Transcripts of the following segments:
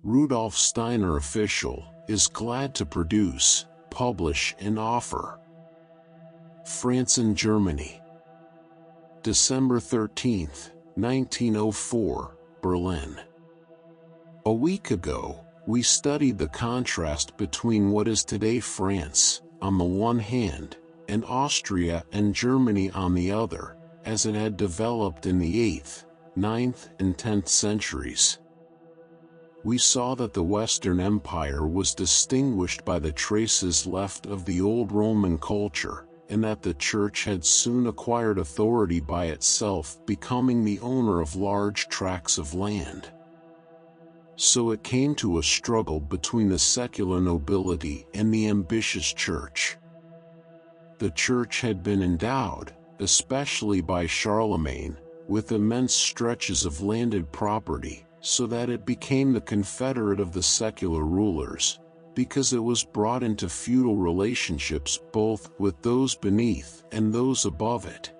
Rudolf Steiner official, is glad to produce, publish and offer. France and Germany. December 13, 1904, Berlin. A week ago, we studied the contrast between what is today France, on the one hand, and Austria and Germany on the other, as it had developed in the 8th, 9th and 10th centuries. We saw that the Western Empire was distinguished by the traces left of the old Roman culture, and that the Church had soon acquired authority by itself, becoming the owner of large tracts of land. So it came to a struggle between the secular nobility and the ambitious Church. The Church had been endowed, especially by Charlemagne, with immense stretches of landed property, so that it became the confederate of the secular rulers, because it was brought into feudal relationships both with those beneath and those above it.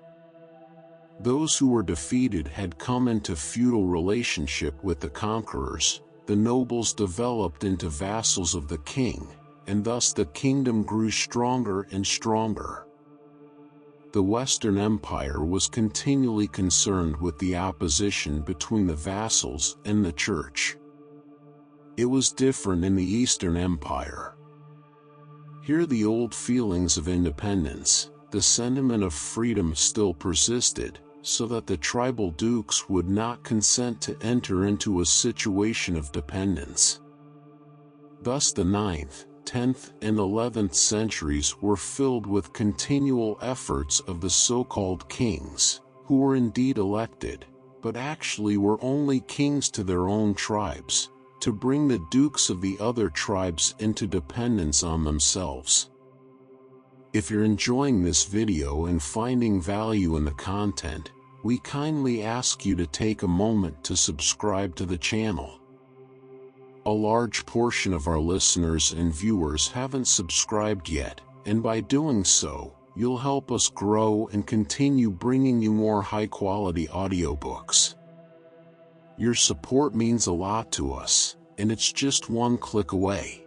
Those who were defeated had come into feudal relationship with the conquerors, the nobles developed into vassals of the king, and thus the kingdom grew stronger and stronger. The Western Empire was continually concerned with the opposition between the vassals and the Church. It was different in the Eastern Empire. Here the old feelings of independence, the sentiment of freedom still persisted, so that the tribal dukes would not consent to enter into a situation of dependence. Thus the 9th, 10th and 11th centuries were filled with continual efforts of the so-called kings, who were indeed elected, but actually were only kings to their own tribes, to bring the dukes of the other tribes into dependence on themselves. If you're enjoying this video and finding value in the content, we kindly ask you to take a moment to subscribe to the channel. A large portion of our listeners and viewers haven't subscribed yet, and by doing so, you'll help us grow and continue bringing you more high-quality audiobooks. Your support means a lot to us, and it's just one click away.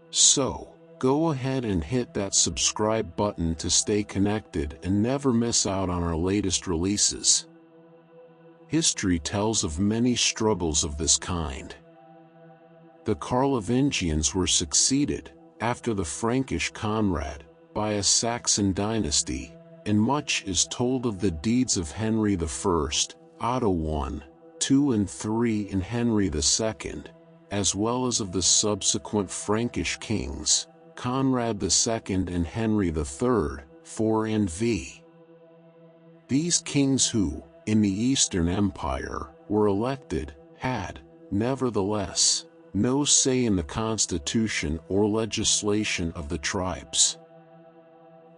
So, go ahead and hit that subscribe button to stay connected and never miss out on our latest releases. History tells of many struggles of this kind. The Carlovingians were succeeded, after the Frankish Conrad, by a Saxon dynasty, and much is told of the deeds of Henry I, Otto I, II and III and Henry II, as well as of the subsequent Frankish kings, Conrad II and Henry III, IV and V. These kings who, in the Eastern Empire, were elected, had, nevertheless, no say in the constitution or legislation of the tribes.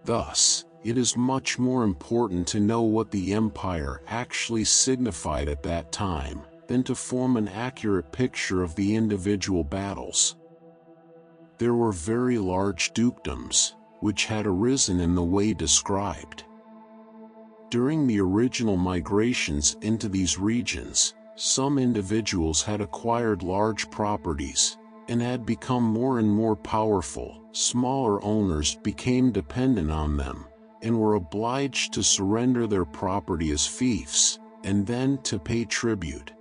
Thus, it is much more important to know what the empire actually signified at that time, than to form an accurate picture of the individual battles. There were very large dukedoms, which had arisen in the way described. During the original migrations into these regions, some individuals had acquired large properties, and had become more and more powerful. Smaller owners became dependent on them, and were obliged to surrender their property as fiefs, and then to pay tribute.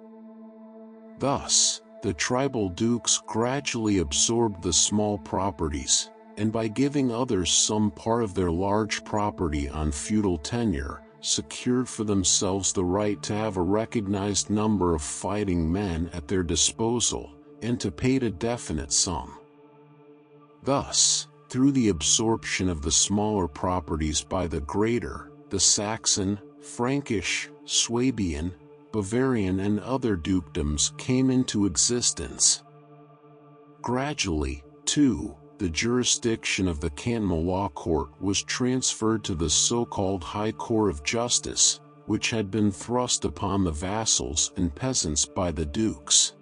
Thus, the tribal dukes gradually absorbed the small properties, and by giving others some part of their large property on feudal tenure, secured for themselves the right to have a recognized number of fighting men at their disposal, and to pay a definite sum. Thus, through the absorption of the smaller properties by the greater, the Saxon, Frankish, Swabian, Bavarian and other dukedoms came into existence. Gradually, too, the jurisdiction of the cantonal law court was transferred to the so-called High Court of Justice, which had been thrust upon the vassals and peasants by the dukes.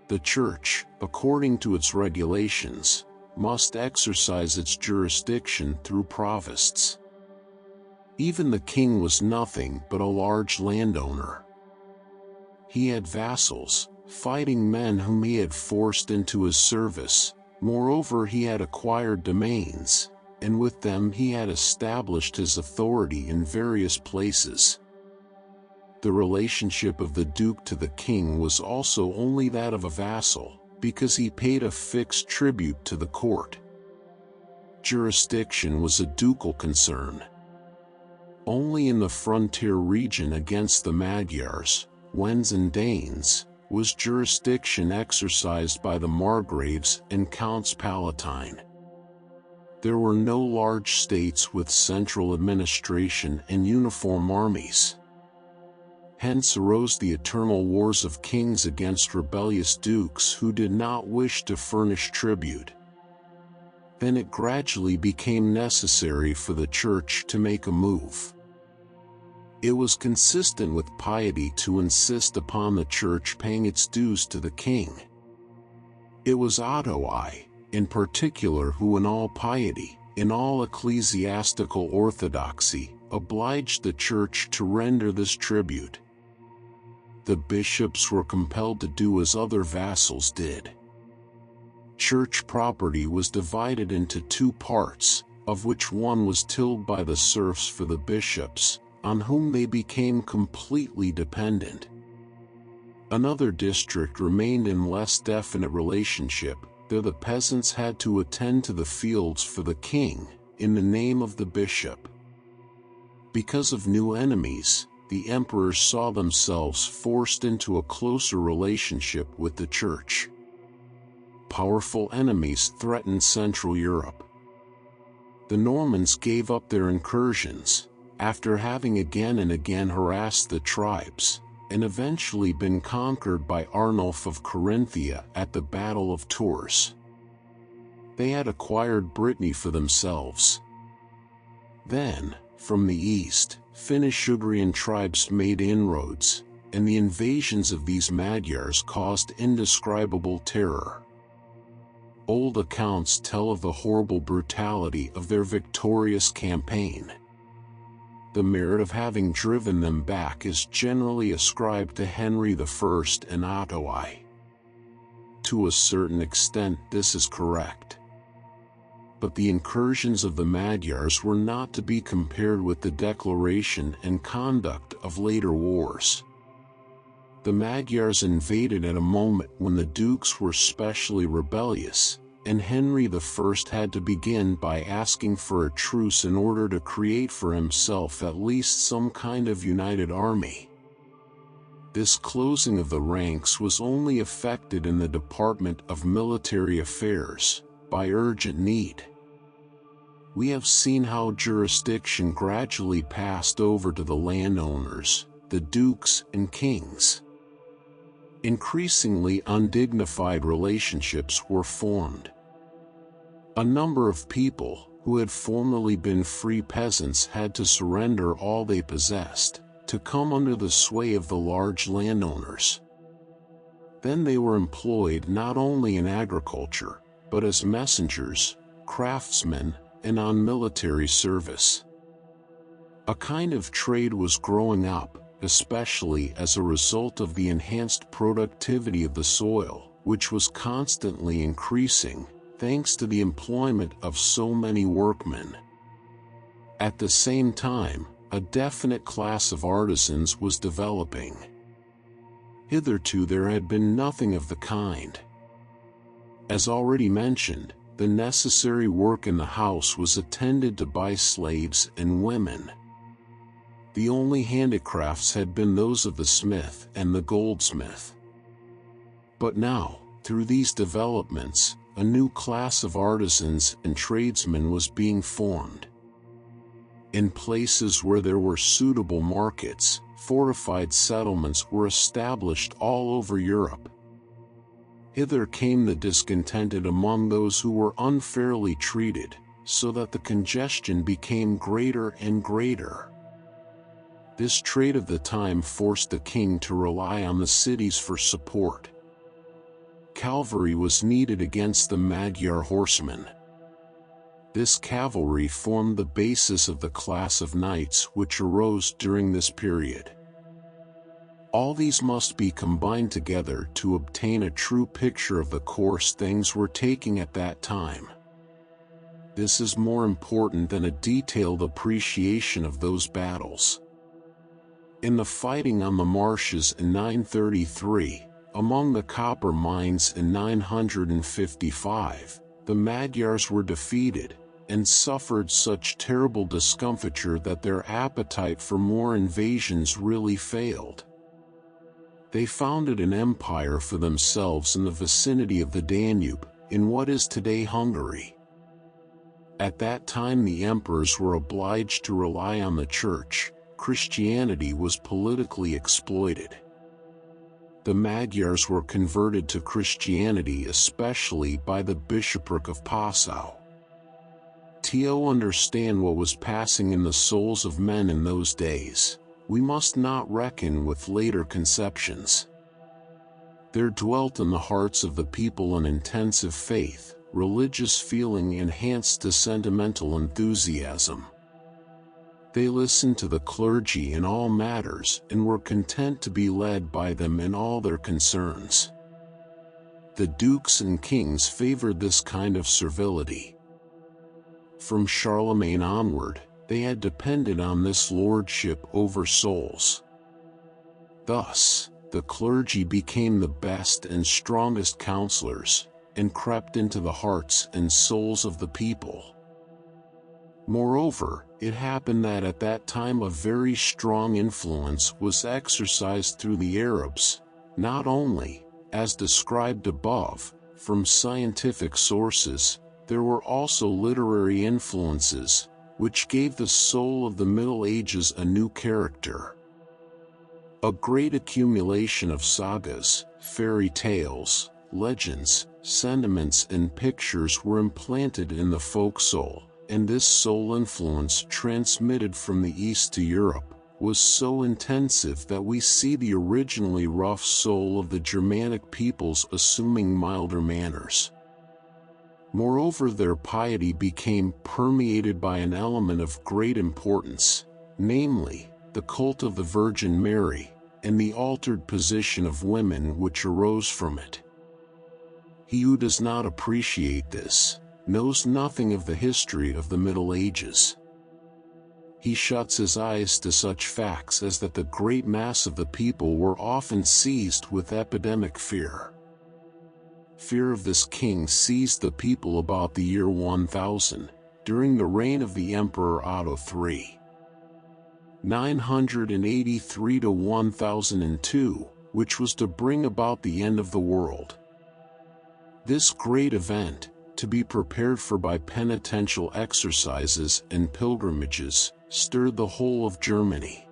The Church, according to its regulations, must exercise its jurisdiction through provosts. Even the king was nothing but a large landowner. He had vassals, fighting men whom he had forced into his service. Moreover, he had acquired domains, and with them he had established his authority in various places. The relationship of the duke to the king was also only that of a vassal, because he paid a fixed tribute to the court. Jurisdiction was a ducal concern. Only in the frontier region against the Magyars, Wends and Danes, was jurisdiction exercised by the margraves and counts palatine. There were no large states with central administration and uniform armies. Hence arose the eternal wars of kings against rebellious dukes who did not wish to furnish tribute. Then it gradually became necessary for the church to make a move. It was consistent with piety to insist upon the church paying its dues to the king. It was Otto I, in particular, who in all piety, in all ecclesiastical orthodoxy, obliged the church to render this tribute. The bishops were compelled to do as other vassals did. Church property was divided into two parts, of which one was tilled by the serfs for the bishops, on whom they became completely dependent. Another district remained in less definite relationship, though the peasants had to attend to the fields for the king, in the name of the bishop. Because of new enemies, the emperors saw themselves forced into a closer relationship with the church. Powerful enemies threatened Central Europe. The Normans gave up their incursions, after having again and again harassed the tribes, and eventually been conquered by Arnulf of Carinthia at the Battle of Tours. They had acquired Brittany for themselves. Then, from the east, Finnish-Ugrian tribes made inroads, and the invasions of these Magyars caused indescribable terror. Old accounts tell of the horrible brutality of their victorious campaign. The merit of having driven them back is generally ascribed to Henry I and Otto I. To a certain extent this is correct. But the incursions of the Magyars were not to be compared with the declaration and conduct of later wars. The Magyars invaded at a moment when the dukes were specially rebellious, and Henry I had to begin by asking for a truce in order to create for himself at least some kind of united army. This closing of the ranks was only effected in the Department of Military Affairs, by urgent need. We have seen how jurisdiction gradually passed over to the landowners, the dukes and kings. Increasingly undignified relationships were formed. A number of people, who had formerly been free peasants, had to surrender all they possessed, to come under the sway of the large landowners. Then they were employed not only in agriculture, but as messengers, craftsmen, and on military service. A kind of trade was growing up, especially as a result of the enhanced productivity of the soil, which was constantly increasing, thanks to the employment of so many workmen. At the same time, a definite class of artisans was developing. Hitherto there had been nothing of the kind. As already mentioned, the necessary work in the house was attended to by slaves and women. The only handicrafts had been those of the smith and the goldsmith. But now, through these developments, a new class of artisans and tradesmen was being formed. In places where there were suitable markets, fortified settlements were established all over Europe. Hither came the discontented among those who were unfairly treated, so that the congestion became greater and greater. This trade of the time forced the king to rely on the cities for support. Cavalry was needed against the Magyar horsemen. This cavalry formed the basis of the class of knights which arose during this period. All these must be combined together to obtain a true picture of the course things were taking at that time. This is more important than a detailed appreciation of those battles. In the fighting on the marshes in 933, among the copper mines in 955, the Magyars were defeated, and suffered such terrible discomfiture that their appetite for more invasions really failed. They founded an empire for themselves in the vicinity of the Danube, in what is today Hungary. At that time the emperors were obliged to rely on the church. Christianity was politically exploited. The Magyars were converted to Christianity especially by the bishopric of Passau. To understand what was passing in the souls of men in those days, we must not reckon with later conceptions. There dwelt in the hearts of the people an intensive faith, religious feeling enhanced to sentimental enthusiasm. They listened to the clergy in all matters and were content to be led by them in all their concerns. The dukes and kings favored this kind of servility. From Charlemagne onward, they had depended on this lordship over souls. Thus, the clergy became the best and strongest counselors, and crept into the hearts and souls of the people. Moreover, it happened that at that time a very strong influence was exercised through the Arabs, not only, as described above, from scientific sources. There were also literary influences, which gave the soul of the Middle Ages a new character. A great accumulation of sagas, fairy tales, legends, sentiments and pictures were implanted in the folk soul, and this soul influence transmitted from the East to Europe was so intensive that we see the originally rough soul of the Germanic peoples assuming milder manners. Moreover, their piety became permeated by an element of great importance, namely, the cult of the Virgin Mary, and the altered position of women which arose from it. He who does not appreciate this, knows nothing of the history of the Middle Ages. He shuts his eyes to such facts as that the great mass of the people were often seized with epidemic fear. Fear of this king seized the people about the year 1000, during the reign of the Emperor Otto III. 983 to 1002, which was to bring about the end of the world. This great event, to be prepared for by penitential exercises and pilgrimages, stirred the whole of Germany.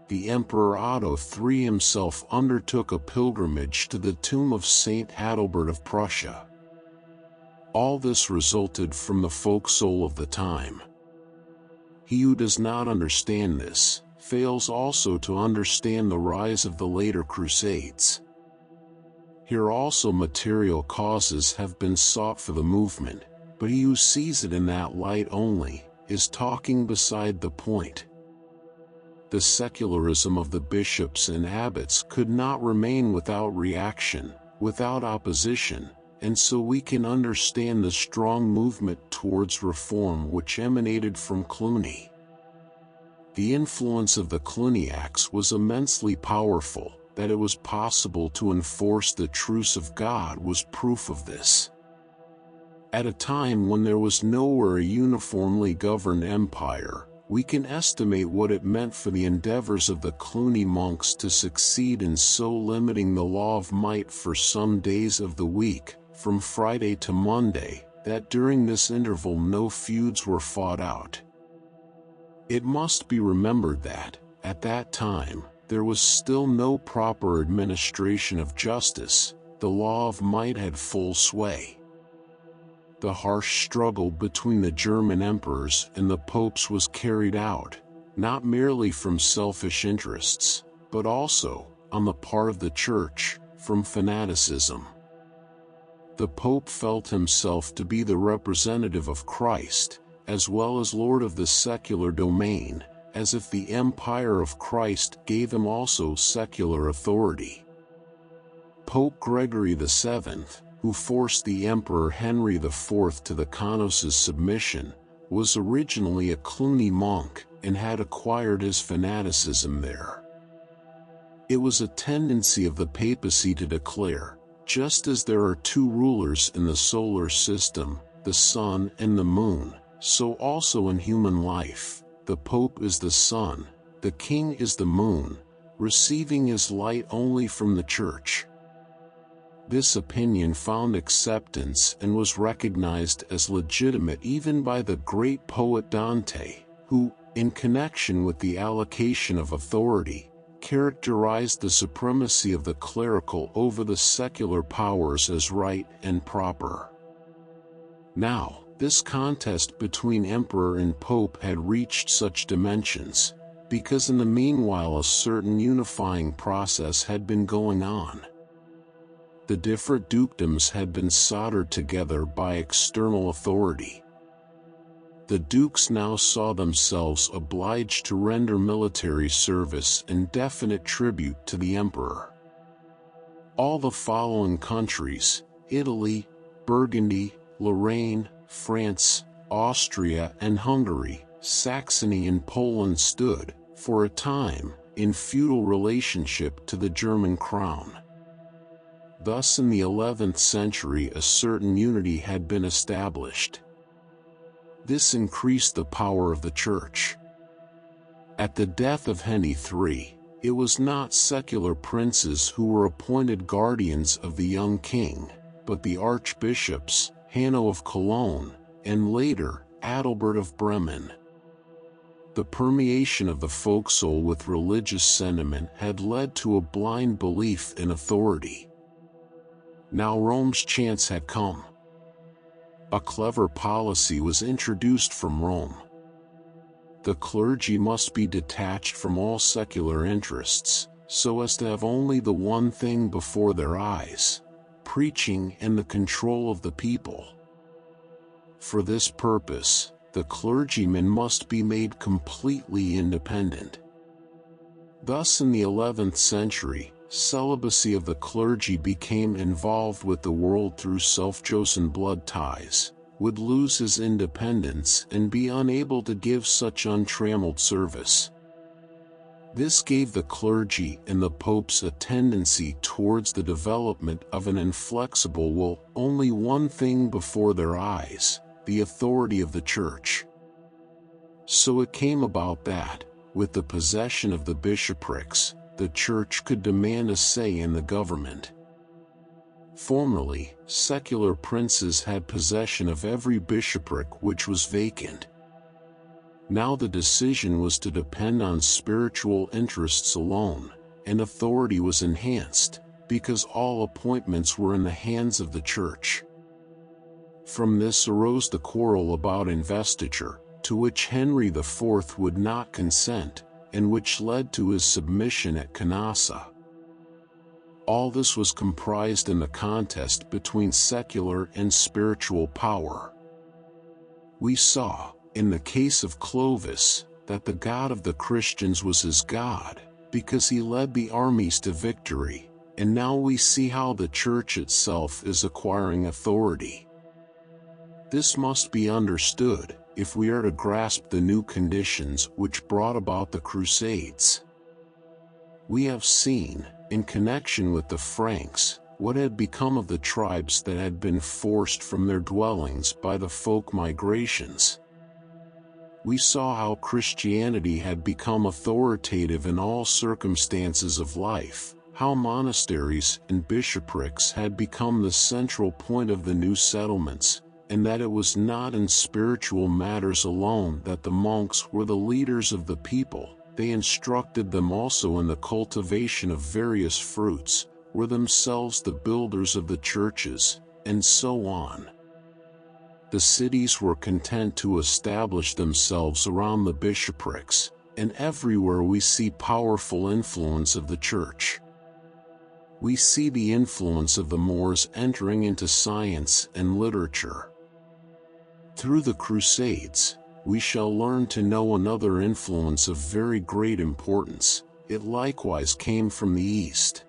The Emperor Otto III himself undertook a pilgrimage to the tomb of Saint Adalbert of Prussia. All this resulted from the folk soul of the time. He who does not understand this, fails also to understand the rise of the later Crusades. Here also material causes have been sought for the movement, but he who sees it in that light only, is talking beside the point. The secularism of the bishops and abbots could not remain without reaction, without opposition, and so we can understand the strong movement towards reform which emanated from Cluny. The influence of the Cluniacs was immensely powerful. That it was possible to enforce the truce of God was proof of this. At a time when there was nowhere a uniformly governed empire, we can estimate what it meant for the endeavors of the Cluny monks to succeed in so limiting the law of might for some days of the week, from Friday to Monday, that during this interval no feuds were fought out. It must be remembered that, at that time, there was still no proper administration of justice. The law of might had full sway. The harsh struggle between the German emperors and the popes was carried out, not merely from selfish interests, but also, on the part of the Church, from fanaticism. The Pope felt himself to be the representative of Christ, as well as Lord of the secular domain, as if the empire of Christ gave him also secular authority. Pope Gregory VII, who forced the Emperor Henry IV to the Canos's submission, was originally a Cluny monk and had acquired his fanaticism there. It was a tendency of the papacy to declare, just as there are two rulers in the solar system, the sun and the moon, so also in human life, the Pope is the sun, the king is the moon, receiving his light only from the Church. This opinion found acceptance and was recognized as legitimate even by the great poet Dante, who, in connection with the allocation of authority, characterized the supremacy of the clerical over the secular powers as right and proper. Now, this contest between emperor and pope had reached such dimensions, because in the meanwhile a certain unifying process had been going on. The different dukedoms had been soldered together by external authority. The dukes now saw themselves obliged to render military service and definite tribute to the emperor. All the following countries, Italy, Burgundy, Lorraine, France, Austria and Hungary, Saxony and Poland stood, for a time, in feudal relationship to the German crown. Thus in the 11th century a certain unity had been established. This increased the power of the Church. At the death of Henry III, it was not secular princes who were appointed guardians of the young king, but the archbishops, Hanno of Cologne, and later, Adalbert of Bremen. The permeation of the folk soul with religious sentiment had led to a blind belief in authority. Now Rome's chance had come. A clever policy was introduced from Rome. The clergy must be detached from all secular interests, so as to have only the one thing before their eyes: preaching and the control of the people. For this purpose, the clergyman must be made completely independent. Thus in the 11th century, celibacy of the clergy became involved with the world through self-chosen blood ties, would lose his independence and be unable to give such untrammeled service. This gave the clergy and the popes a tendency towards the development of an inflexible will, only one thing before their eyes: the authority of the Church. So it came about that, with the possession of the bishoprics, the Church could demand a say in the government. Formerly, secular princes had possession of every bishopric which was vacant. Now the decision was to depend on spiritual interests alone, and authority was enhanced, because all appointments were in the hands of the Church. From this arose the quarrel about investiture, to which Henry IV would not consent, and which led to his submission at Canossa. All this was comprised in the contest between secular and spiritual power. We saw, in the case of Clovis, that the God of the Christians was his God, because he led the armies to victory, and now we see how the Church itself is acquiring authority. This must be understood, if we are to grasp the new conditions which brought about the Crusades. We have seen, in connection with the Franks, what had become of the tribes that had been forced from their dwellings by the folk migrations. We saw how Christianity had become authoritative in all circumstances of life, how monasteries and bishoprics had become the central point of the new settlements, and that it was not in spiritual matters alone that the monks were the leaders of the people. They instructed them also in the cultivation of various fruits, were themselves the builders of the churches, and so on. The cities were content to establish themselves around the bishoprics, and everywhere we see powerful influence of the Church. We see the influence of the Moors entering into science and literature. Through the Crusades, we shall learn to know another influence of very great importance. It likewise came from the East.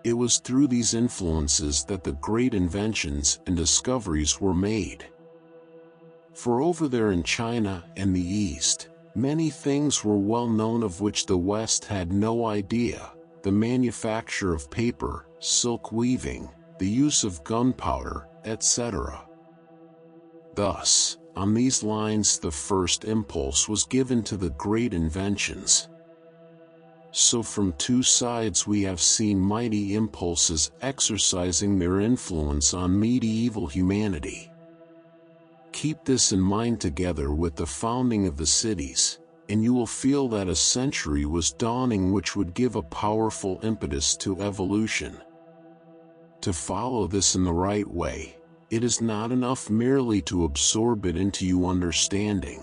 It was through these influences that the great inventions and discoveries were made. For over there in China and the East, many things were well known of which the West had no idea: the manufacture of paper, silk weaving, the use of gunpowder, etc. Thus, on these lines the first impulse was given to the great inventions. So from two sides we have seen mighty impulses exercising their influence on medieval humanity. Keep this in mind together with the founding of the cities, and you will feel that a century was dawning which would give a powerful impetus to evolution. To follow this in the right way, it is not enough merely to absorb it into your understanding.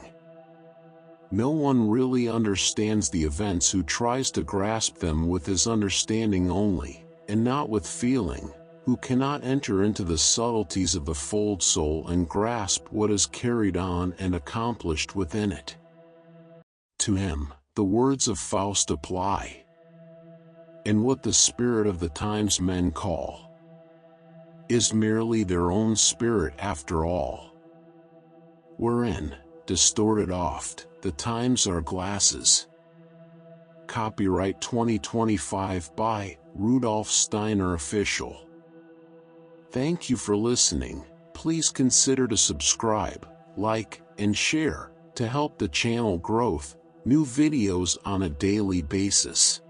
No one really understands the events who tries to grasp them with his understanding only, and not with feeling, who cannot enter into the subtleties of the full soul and grasp what is carried on and accomplished within it. To him, the words of Faust apply. And what the spirit of the times men call is merely their own spirit after all, wherein, distorted oft, the times are glasses. Copyright 2025 by Rudolf Steiner Official. Thank you for listening. Please consider to subscribe, like, and share to help the channel growth. New videos on a daily basis.